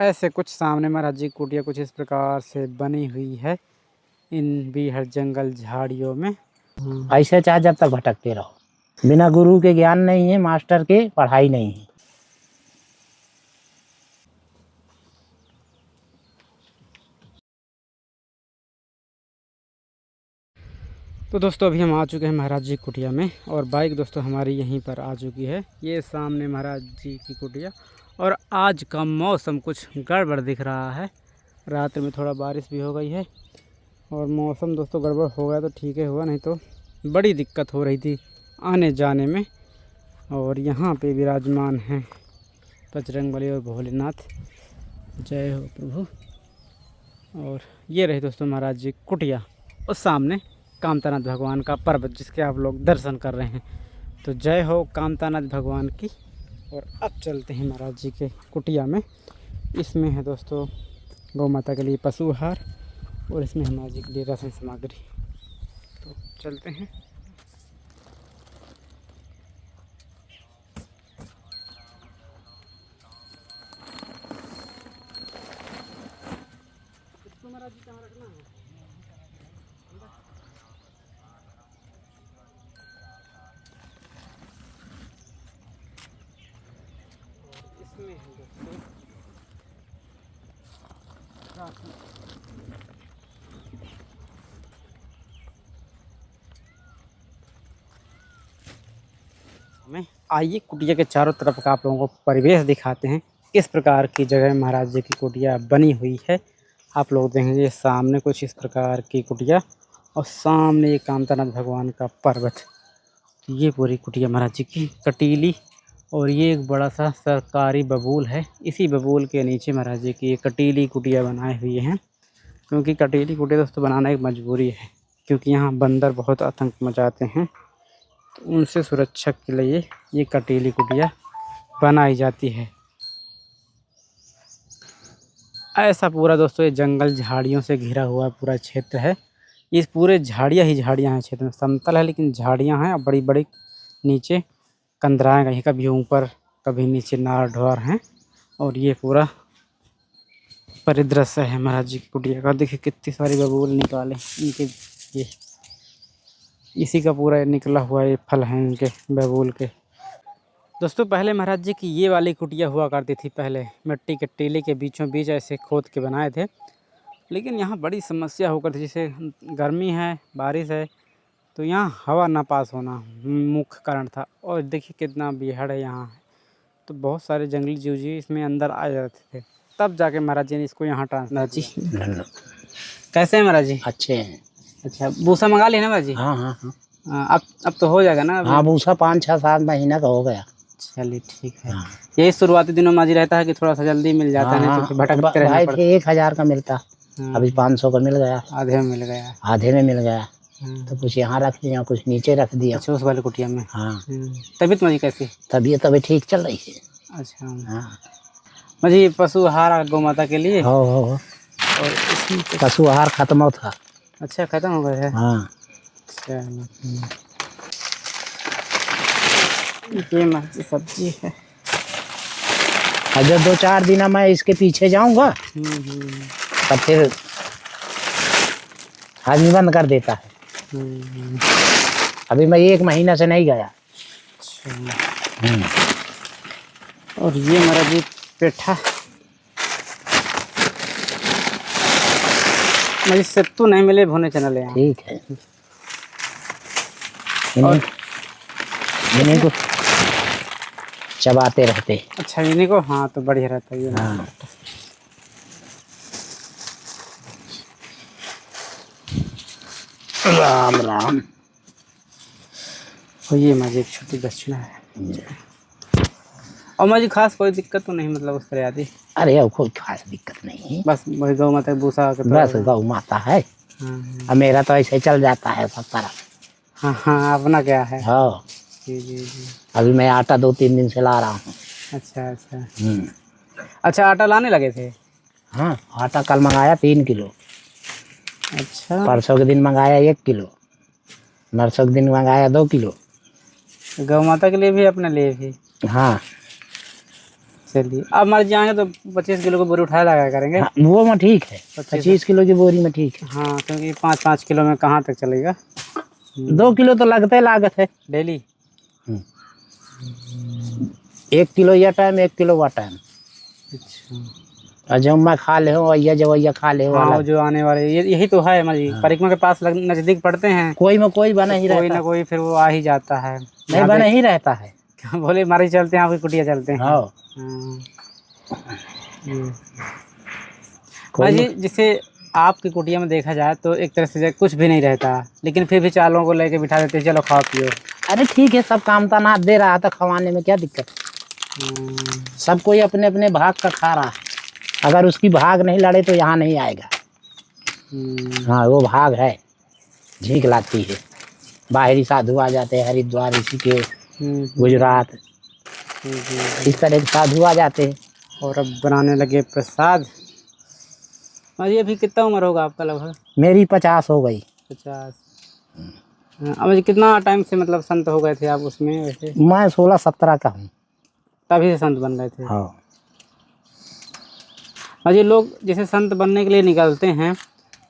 ऐसे कुछ सामने महाराज जी कुटिया कुछ इस प्रकार से बनी हुई है इन बीहड़ जंगल झाड़ियों में। ऐसे चाहे जब तक भटकते रहो, बिना गुरु के ज्ञान नहीं है, मास्टर के पढ़ाई नहीं है। तो दोस्तों अभी हम आ चुके हैं महाराज जी कुटिया में और बाइक दोस्तों हमारी यहीं पर आ चुकी है। ये सामने महाराज जी की कुटिया और आज का मौसम कुछ गड़बड़ दिख रहा है। रात में थोड़ा बारिश भी हो गई है और मौसम दोस्तों गड़बड़ हो गया तो ठीक है हुआ, नहीं तो बड़ी दिक्कत हो रही थी आने जाने में। और यहाँ पे विराजमान हैं बजरंगबली और भोलेनाथ, जय हो प्रभु। और ये रही दोस्तों महाराज जी कुटिया और सामने कामतानाथ भगवान का पर्वत जिसके आप लोग दर्शन कर रहे हैं। तो जय हो कामतानाथ भगवान की। और अब चलते हैं महाराज जी के कुटिया में। इसमें है दोस्तों गौ माता के लिए पशु आहार और इसमें हमारे जी के लिए राशन सामग्री। तो चलते हैं। महाराज जी कहाँ रखना है? इसमें है दोस्तों राशन। हमें आइए कुटिया के चारों तरफ का आप लोगों को परिवेश दिखाते हैं। किस प्रकार की जगह महाराज जी की कुटिया बनी हुई है। आप लोग देखेंगे सामने कुछ इस प्रकार की कुटिया और सामने ये कामतानाथ भगवान का पर्वत। ये पूरी कुटिया महाराज जी की कटीली और ये एक बड़ा सा सरकारी बबूल है। इसी बबूल के नीचे महाराज जी की ये कटीली कुटिया बनाए हुई हैं, क्योंकि कटीली कुटिया दोस्तों बनाना एक मजबूरी है, क्योंकि यहाँ बंदर बहुत आतंक मचाते हैं। तो उनसे सुरक्षा के लिए ये कटीली कुटिया बनाई जाती है। ऐसा पूरा दोस्तों ये जंगल झाड़ियों से घिरा हुआ पूरा क्षेत्र है। इस पूरे झाड़ियाँ ही झाड़ियाँ हैं, क्षेत्र में समतल है लेकिन झाड़ियाँ हैं और बड़ी बड़ी नीचे कंदराएँ कहीं कभी ऊपर कभी नीचे नार ढोर हैं। और ये पूरा परिदृश्य है महाराज जी की कुटिया का। देखिए कितनी सारी बबूल निकाले इनके, ये इसी का पूरा निकला हुआ ये फल हैं इनके बबूल के। दोस्तों पहले महाराज जी की ये वाली कुटिया हुआ करती थी, पहले मिट्टी के टीले के बीचों बीच ऐसे खोद के बनाए थे। लेकिन यहाँ बड़ी समस्या होकर थी, जैसे गर्मी है बारिश है तो यहाँ हवा ना पास होना मुख्य कारण था। और देखिए कितना बीहड़ है यहाँ, तो बहुत सारे जंगली जीव जी इसमें अंदर आ जाते थे। तब जाके महाराज जी ने इसको यहाँ ट्रांसफर जी। कैसे हैं महाराज जी? अच्छे हैं। अच्छा भूसा मंगा लिया ना महाराज जी? हाँ हाँ हाँ। अब तो हो जाएगा ना अभी? हाँ भूसा 5-6-7 महीना का हो गया। चलिए ठीक है। हाँ। यही शुरुआती दिनों में जी रहता है कि थोड़ा सा जल्दी मिल जाता है, हाँ, तो भटकते रहना पड़ता है। 1000 का मिलता, अभी 500 का मिल गया। आधे में मिल गया। आधे में मिल गया तो कुछ यहाँ रख दिया कुछ नीचे रख दिया। अच्छा उस वाले कुटिया में। हाँ। तबीयत मजी कैसी? तबीयत अभी ठीक चल रही है। अच्छा हाँ मजी पशु आहार गौ माता के लिए हो और इसमें पशु आहार खत्म हो था। अच्छा खत्म हो गया है। हाँ ये मच्छी सब्जी है। अगर 2-4 दिन मैं इसके पीछे जाऊंगा तब फिर आदमी बंद कर देता है। अभी मैं 1 महीना से नहीं गया। और ये मेरा जी पेठा मुझे सत्तू नहीं मिले भुने चना ले। ठीक है इन्हीं को चबाते रहते। अच्छा इन्हीं को, हाँ तो बढ़िया रहता है ये। हाँ। राम राम। और ये मुझे एक छोटी दक्षिणा है। और मुझे खास कोई दिक्कत तो नहीं, मतलब उस तरह आती? अरे अब कोई खास दिक्कत नहीं है, बस वही गौ माता भूसा बस गौ माता है। अब मेरा तो ऐसे चल जाता है सब तरफ। हाँ हाँ अपना क्या है। हाँ जी जी जी। अभी मैं आटा 2-3 दिन से ला रहा हूँ। अच्छा अच्छा अच्छा आटा लाने लगे थे? हाँ आटा कल मंगाया 3 किलो। अच्छा परसों के दिन मंगाया 1 किलो। नरसों के दिन मंगाया 2 किलो। गौ माता के लिए भी अपने लिए भी? हाँ चलिए अब मर जाएंगे तो 25 किलो की बोरी उठाया लगा करेंगे। हाँ, वो में ठीक है, 25 किलो की बोरी में ठीक है। हाँ क्योंकि 5-5 किलो में कहाँ तक चलेगा। 2 किलो तो लगते ही लागत है डेली। 1 किलो यह टाइम 1 किलो वह टाइम। अच्छा और जब मैं खा ले हो या जवैया खा ले हो हाँ वो अलग। जो आने वाले यही तो है मजी परिक्रमा के पास नजदीक पड़ते हैं। कोई में कोई बना ही कोई रहता ना कोई फिर वो आ ही जाता है। नहीं, बना ही रहता है। क्या बोले मारी चलते हैं आपकी कुटिया चलते हैं। हाँ कोई जी जिसे आपकी कुटिया में देखा जाए तो एक तरह से कुछ भी नहीं रहता लेकिन फिर भी चार लोगों को लेके बिठा देते चलो खाओ पियो। अरे ठीक है, सब काम तना दे रहा था, खवाने में क्या दिक्कत। सब कोई अपने अपने भाग का खा रहा है। अगर उसकी भाग नहीं लड़े तो यहाँ नहीं आएगा। हाँ वो भाग है, झींक लाती है। बाहरी साधु आ जाते हैं, हरिद्वार, ऋषिकेश, गुजरात, इस तरह के साधु आ जाते हैं। और अब बनाने लगे प्रसाद। अजी अभी कितना उम्र होगा आपका लगभग? मेरी 50 हो गई। 50। अब जी कितना टाइम से मतलब संत हो गए थे आप उसमें वैसे? मैं 16-17 का हूँ। तभी से संत बन गए थे? हाँ। अजी लोग जैसे संत बनने के लिए निकलते हैं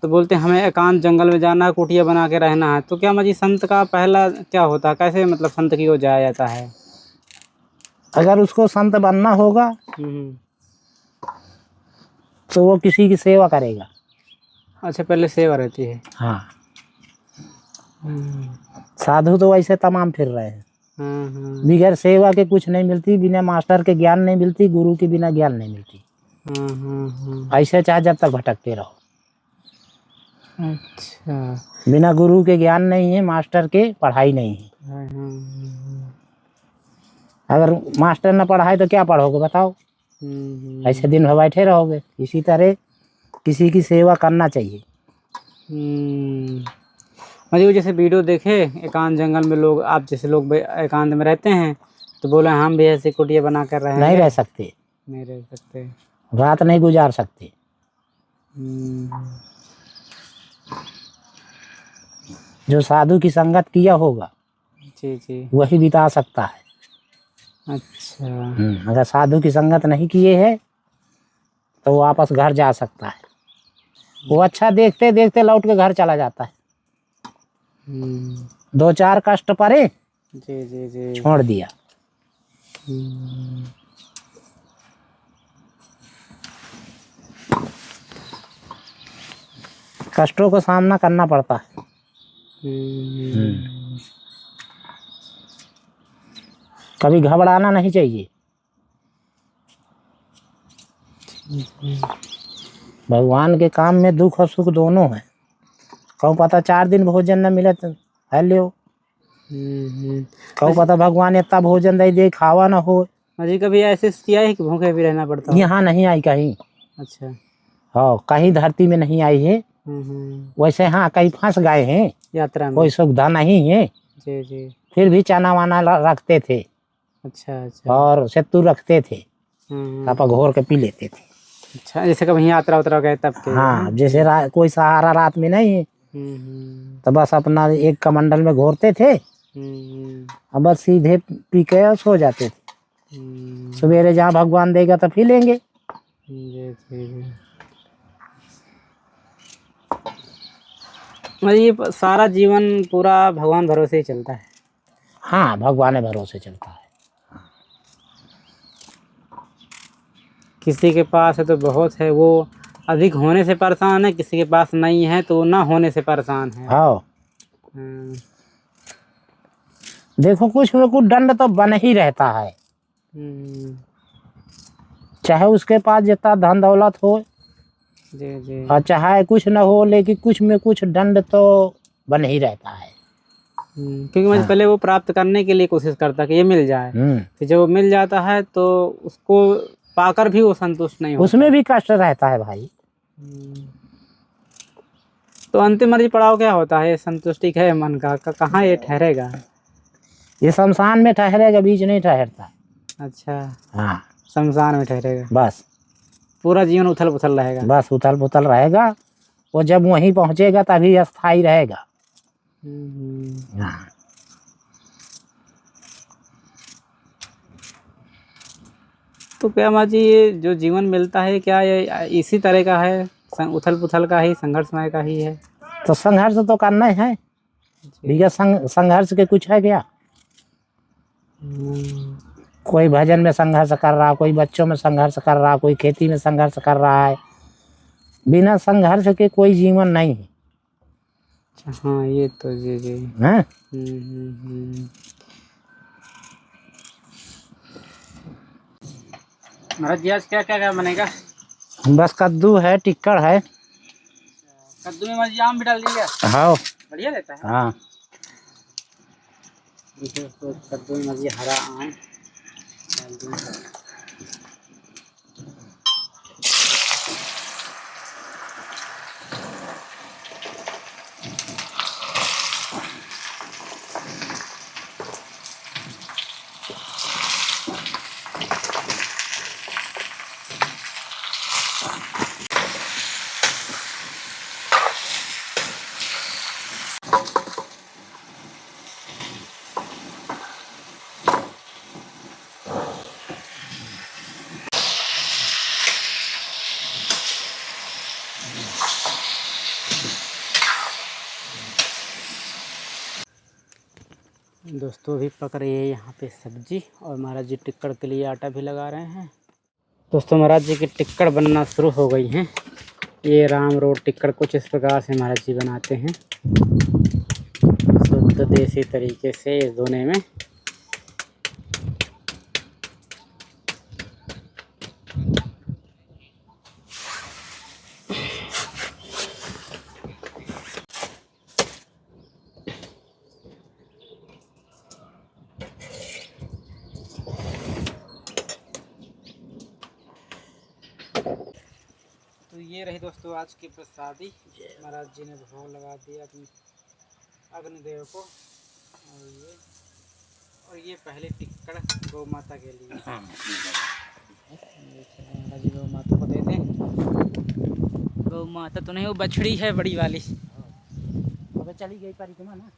तो बोलते हैं हमें एकांत जंगल में जाना है, कुटिया बना के रहना है। तो क्या मजी संत का पहला क्या होता है, कैसे मतलब संत की ओर जाया जाता है? अगर उसको संत बनना होगा तो वो किसी की सेवा करेगा। अच्छा पहले सेवा रहती है। हाँ साधु तो वैसे तमाम फिर रहे हैं। बगैर सेवा के कुछ नहीं मिलती, बिना मास्टर के ज्ञान नहीं मिलती, गुरु के बिना ज्ञान नहीं मिलती। ऐसे चाहे जब तक भटकते रहो। अच्छा बिना गुरु के ज्ञान नहीं है, मास्टर के पढ़ाई नहीं है। अगर मास्टर न पढ़ाए तो क्या पढ़ोगे बताओ? ऐसे दिन भर बैठे रहोगे। इसी तरह किसी की सेवा करना चाहिए। मुझे जैसे वीडियो देखे एकांत जंगल में लोग, आप जैसे लोग एकांत में रहते हैं तो बोले हम भी ऐसे कुटिया बना कर रहेंगे। नहीं रह सकते, नहीं रह सकते, रात नहीं गुजार सकते। जो साधु की संगत किया होगा जी जी वही बिता सकता है। अच्छा अगर साधु की संगत नहीं किए है तो वो वापस घर जा सकता है। वो अच्छा देखते देखते लौट के घर चला जाता है। 2-4 कष्ट पड़े, जी जी जी छोड़ दिया। कष्टों का सामना करना पड़ता है। कभी घबराना नहीं चाहिए। भगवान के काम में दुख और सुख दोनों है। कहूँ पता 4 दिन भोजन न मिले तो है लियो। कहूँ पता भगवान इतना भोजन दे दे खावा न हो। मुझे कभी ऐसे किया है कि भूखे भी रहना पड़ता? यहाँ नहीं आई कहीं। अच्छा हाँ कहीं धरती में नहीं आई है। वैसे हाँ कहीं फंस गए हैं यात्रा में, कोई सुविधा नहीं है। जी जी फिर भी चना वाना रखते थे। अच्छा अच्छा और सत्तू रखते थे, पापा घोर के पी लेते थे। अच्छा जैसे कभी यात्रा उतरा गए तब के? हाँ जैसे कोई सहारा रात में नहीं है तो बस अपना एक कमंडल में घोरते थे और बस सीधे पी के और सो जाते थे। सवेरे जहाँ भगवान देगा तो पी लेंगे। ये सारा जीवन पूरा भगवान भरोसे ही चलता है? हाँ भगवान भरोसे चलता है। किसी के पास है तो बहुत है, वो अधिक होने से परेशान है, किसी के पास नहीं है तो ना होने से परेशान है। हाँ देखो कुछ न कुछ दंड तो बन ही रहता है। चाहे उसके पास जितना धन दौलत हो जी जी और चाहे कुछ न हो, लेकिन कुछ में कुछ दंड तो बन ही रहता है। क्योंकि मुझे पहले वो प्राप्त करने के लिए कोशिश करता कि ये मिल जाए, फिर जब वो मिल जाता है तो उसको पाकर भी वो संतुष्ट नहीं होता। उसमें भी कष्ट रहता है भाई। तो अंतिम मर्जी पड़ाव क्या होता है? संतुष्टि है मन का कहाँ ये ठहरेगा? ये शमशान में ठहरेगा, बीच नहीं ठहरता। अच्छा हाँ शमशान में ठहरेगा, बस पूरा जीवन उथल पुथल रहेगा। बस उथल पुथल रहेगा। वो जब वहीं पहुंचेगा तभी अस्थाई रहेगा। हाँ तो क्या माँ जी ये जो जीवन मिलता है क्या ये इसी तरह का है, उथल पुथल का ही, संघर्षमय का ही है? तो संघर्ष तो करना ही है, भैया संघर्ष के कुछ है क्या? कोई भजन में संघर्ष कर रहा, कोई बच्चों में संघर्ष कर रहा, कोई खेती में संघर्ष कर रहा है। बिना संघर्ष के कोई जीवन नहीं है। हाँ ये तो जी जी हैं? महाराज जी आज क्या क्या क्या बनेगा? बस कद्दू है, टिक्कड़ है। कद्दू में महाराज जी आम भी डाल दीजिए। हाँ बढ़िया रहता है। हाँ। तो कद्दू में महाराज जी हरा आम डाल दीजिए। दोस्तों अभी पक रही है यहाँ पे सब्जी और महाराज जी टिक्कड़ के लिए आटा भी लगा रहे हैं। दोस्तों महाराज जी की टिक्कड़ बनना शुरू हो गई हैं। ये राम रोड टिक्कड़ कुछ इस प्रकार से महाराज जी बनाते हैं, शुद्ध देसी तरीके से इस धोने में। तो ये रही दोस्तों आज की प्रसादी। महाराज जी ने भोग लगा दिया अपने अग्निदेव को। और ये पहले टिक्कड़ गौ माता के लिए। महाराज जी गौ माता को दे दें। गौ माता तो नहीं, वो बछड़ी है बड़ी वाली। अबे चली गई परिक्रमा ना।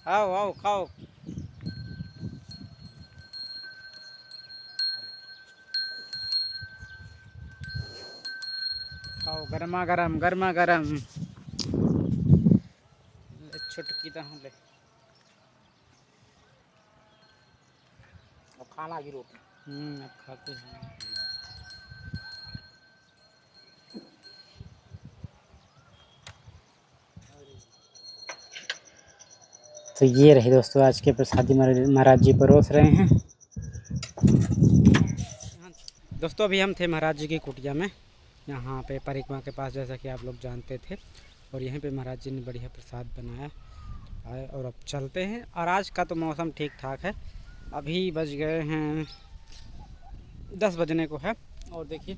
आओ आओ खाओ। खाओ गर्मा गरम गर्मा गरम। छुटकी तो ले अब खाना की रोटी। अब खाते हैं। तो ये रहे दोस्तों आज के प्रसादी महाराज जी परोस रहे हैं। दोस्तों अभी हम थे महाराज जी की कुटिया में, यहाँ पे परिक्रमा के पास, जैसा कि आप लोग जानते थे। और यहीं पे महाराज जी ने बढ़िया प्रसाद बनाया है। और अब चलते हैं। और आज का तो मौसम ठीक ठाक है। अभी बज गए हैं 10 बजने को है। और देखिए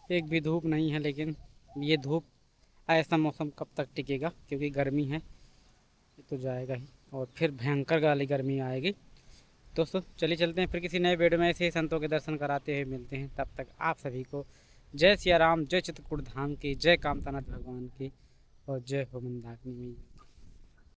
एक भी धूप नहीं है, लेकिन ये धूप, ऐसा मौसम कब तक टिकेगा? क्योंकि गर्मी है, ये तो जाएगा ही और फिर भयंकर वाली गर्मी आएगी। दोस्तों चलिए चलते हैं फिर किसी नए वीडियो में ऐसे ही संतों के दर्शन कराते हुए मिलते हैं। तब तक आप सभी को जय सिया राम, जय चित्रकूट धाम की, जय कामतानाथ भगवान की और जय हो मंदाकिनी मैया।